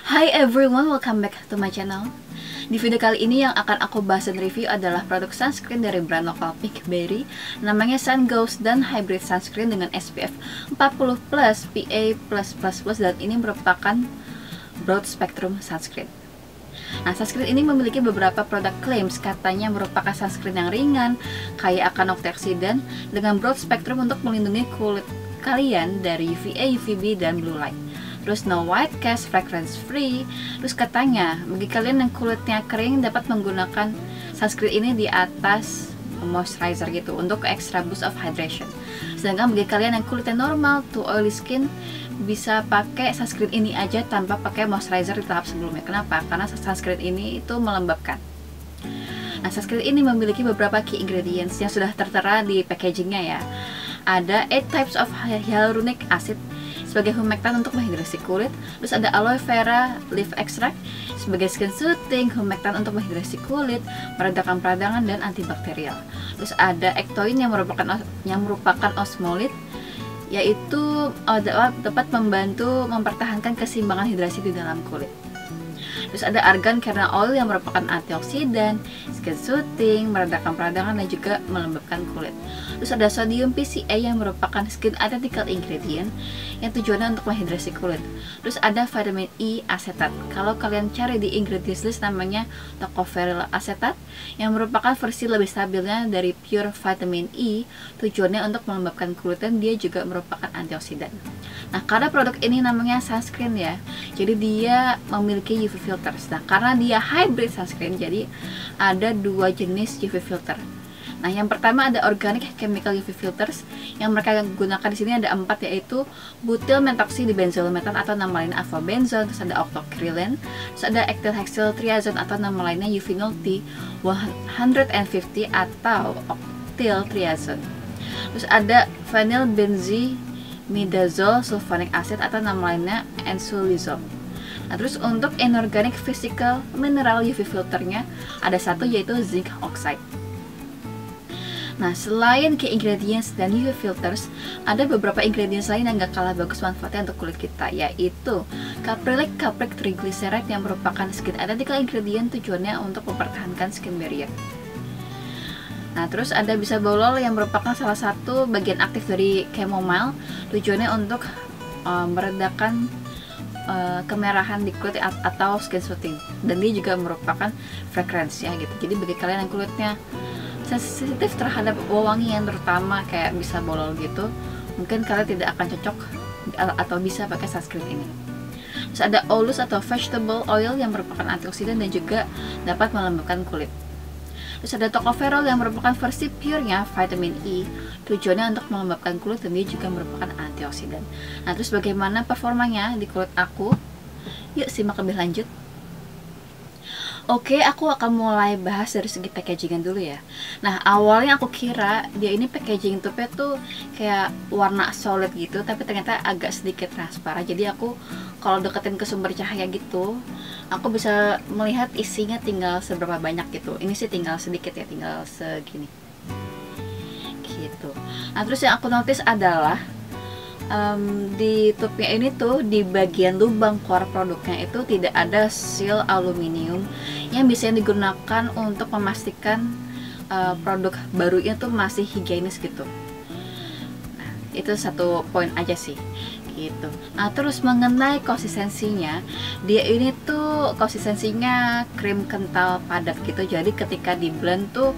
Hi everyone, welcome back to my channel. Di video kali ini yang akan aku bahas dan review adalah produk sunscreen dari brand lokal Peakberry. Namanya Sun Ghost dan Hybrid Sunscreen dengan SPF 40+, PA+++, dan ini merupakan broad spectrum sunscreen. Nah, sunscreen ini memiliki beberapa produk claims, katanya merupakan sunscreen yang ringan, kaya akan antioksidan, dengan broad spectrum untuk melindungi kulit kalian dari UVA, UVB, dan blue light. Terus no white cast, fragrance free. Terus katanya bagi kalian yang kulitnya kering dapat menggunakan sunscreen ini di atas moisturizer gitu untuk extra boost of hydration. Sedangkan bagi kalian yang kulitnya normal to oily skin bisa pakai sunscreen ini aja tanpa pakai moisturizer di tahap sebelumnya. Kenapa? Karena sunscreen ini itu melembabkan. Nah, sunscreen ini memiliki beberapa key ingredients yang sudah tertera di packagingnya ya. Ada 8 types of hyaluronic acid sebagai humectant untuk menghidrasi kulit. Terus ada aloe vera leaf extract sebagai skin soothing, humectant untuk menghidrasi kulit, meredakan peradangan dan antibakterial. Terus ada ectoin yang merupakan osmolit, yaitu dapat membantu mempertahankan keseimbangan hidrasi di dalam kulit. Terus ada argan karena oil yang merupakan antioksidan, skin soothing, meredakan peradangan dan juga melembabkan kulit. Terus ada sodium PCA yang merupakan skin identical ingredient yang tujuannya untuk menghidrasi kulit. Terus ada vitamin E asetat. Kalau kalian cari di ingredients list namanya tocopherol asetat yang merupakan versi lebih stabilnya dari pure vitamin E, tujuannya untuk melembabkan kulit dan dia juga merupakan antioksidan. Nah, karena produk ini namanya sunscreen ya, jadi dia memiliki UV filters. Nah, karena dia hybrid sunscreen, jadi ada dua jenis UV filter. Nah, yang pertama ada organic chemical UV filters yang mereka gunakan di sini ada 4, yaitu butyl methoxydibenzoylmetan atau nama lainnya avobenzone, terus ada octocrylene, terus ada ethyl hexyl triazone atau nama lainnya Uvinol T 150 atau octyl triazone. Terus ada vinyl benzimidazole sulfonic acid atau nama lainnya ensulizole. Nah, terus untuk inorganic physical mineral UV filternya ada satu, yaitu zinc oxide. Nah, selain key ingredients dan UV filters, ada beberapa ingredients lain yang gak kalah bagus manfaatnya untuk kulit kita, yaitu caprylic triglyceride yang merupakan skin identical ingredient, tujuannya untuk mempertahankan skin barrier. Nah, terus ada bisabolol yang merupakan salah satu bagian aktif dari chamomile, tujuannya untuk meredakan kemerahan di kulit atau skin soothing, dan dia juga merupakan fragrance ya gitu. Jadi bagi kalian yang kulitnya sensitif terhadap wewangian terutama kayak bisabolol gitu, mungkin kalian tidak akan cocok atau bisa pakai sunscreen ini. Terus ada olus atau vegetable oil yang merupakan antioksidan dan juga dapat melembabkan kulit. Terus ada tocopherol yang merupakan versi purenya vitamin E, tujuannya untuk melembabkan kulit dan dia juga merupakan antioksidan. Nah, terus bagaimana performanya di kulit aku? Yuk simak lebih lanjut. Oke, aku akan mulai bahas dari segi packagingan dulu ya. Nah, awalnya aku kira dia ini packaging tube tuh kayak warna solid gitu, tapi ternyata agak sedikit transparan. Jadi aku kalau deketin ke sumber cahaya gitu, aku bisa melihat isinya tinggal seberapa banyak gitu. Ini sih tinggal sedikit ya, tinggal segini gitu. Nah, terus yang aku notice adalah di tube-nya ini tuh di bagian lubang core produknya itu tidak ada seal aluminium yang biasanya digunakan untuk memastikan produk barunya tuh masih higienis gitu. Nah, itu satu poin aja sih gitu. Nah, terus mengenai konsistensinya, dia ini tuh konsistensinya krim kental padat gitu. Jadi ketika di blend tuh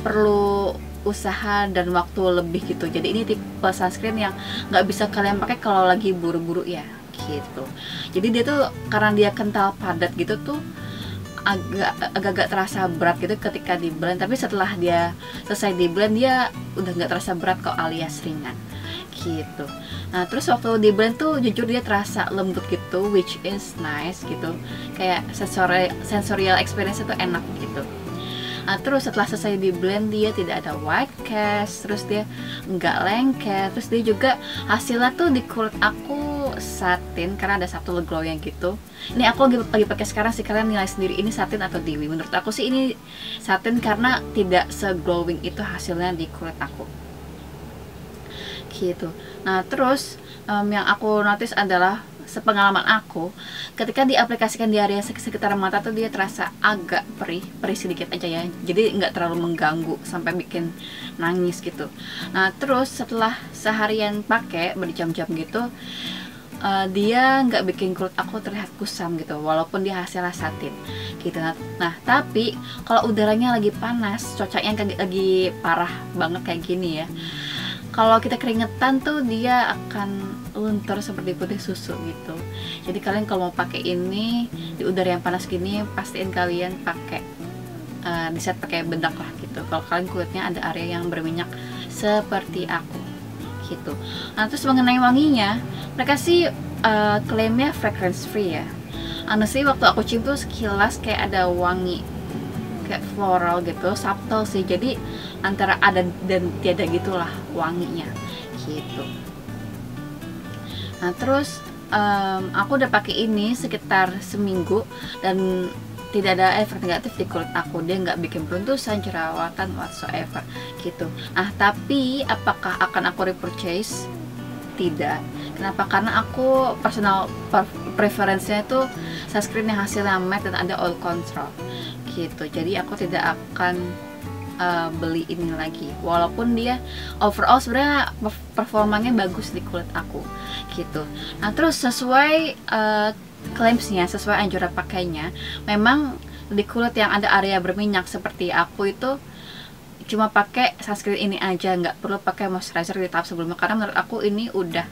perlu usaha dan waktu lebih gitu. Jadi ini tipe sunscreen yang nggak bisa kalian pakai kalau lagi buru-buru ya gitu. Jadi dia tuh karena dia kental padat gitu tuh agak terasa berat gitu ketika di blend, tapi setelah dia selesai di blend dia udah nggak terasa berat kok, alias ringan gitu. Nah, terus waktu di blend tuh jujur dia terasa lembut gitu, which is nice gitu, kayak sensorial experience itu enak gitu. Nah, terus setelah selesai di blend dia tidak ada white cast, terus dia nggak lengket, terus dia juga hasilnya tuh di kulit aku satin karena ada satu glow yang gitu. Ini aku lagi pakai sekarang sih, kalian nilai sendiri ini satin atau dewy. Menurut aku sih ini satin karena tidak se-glowing itu hasilnya di kulit aku gitu. Nah, terus yang aku notice adalah sepengalaman aku, ketika diaplikasikan di area sekitar mata tuh dia terasa agak perih sedikit aja ya, jadi nggak terlalu mengganggu sampai bikin nangis gitu. Nah terus setelah seharian pakai berjam-jam gitu, dia nggak bikin kulit aku terlihat kusam gitu, walaupun dia hasilnya satin gitu. Nah tapi kalau udaranya lagi panas, cuacanya lagi parah banget kayak gini ya, kalau kita keringetan tuh dia akan luntur seperti putih susu gitu. Jadi kalian kalau mau pakai ini di udara yang panas gini, pastiin kalian pakai diset pakai bedak lah gitu. Kalau kalian kulitnya ada area yang berminyak seperti aku gitu. Nah terus mengenai wanginya, mereka sih klaimnya fragrance free ya. Honestly waktu aku cium tuh sekilas kayak ada wangi kayak floral gitu, subtle sih, jadi antara ada dan tiada gitulah wanginya gitu. Nah terus aku udah pakai ini sekitar seminggu dan tidak ada efek negatif di kulit aku, dia nggak bikin beruntusan, jerawatan whatsoever gitu. Nah tapi apakah akan aku repurchase? Tidak. Kenapa? Karena aku personal preferensinya itu sunscreen yang hasilnya matte dan ada oil control gitu. Jadi aku tidak akan beli ini lagi, walaupun dia overall sebenarnya performanya bagus di kulit aku gitu. Nah terus sesuai claimsnya, sesuai anjuran pakainya, memang di kulit yang ada area berminyak seperti aku itu cuma pakai sunscreen ini aja, nggak perlu pakai moisturizer di tahap sebelumnya, karena menurut aku ini udah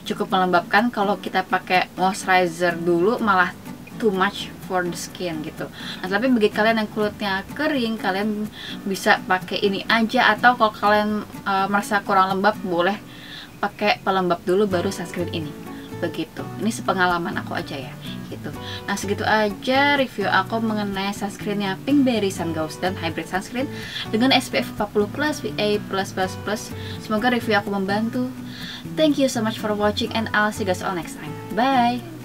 cukup melembabkan. Kalau kita pakai moisturizer dulu malah too much for the skin gitu. Nah tapi bagi kalian yang kulitnya kering, kalian bisa pakai ini aja, atau kalau kalian merasa kurang lembab, boleh pakai pelembab dulu baru sunscreen ini begitu. Ini sepengalaman aku aja ya gitu. Nah segitu aja review aku mengenai sunscreennya Pinkberry Sun Ghost dan Hybrid Sunscreen dengan SPF 40+, PA+++. Semoga review aku membantu. Thank you so much for watching and I'll see you guys all next time. Bye.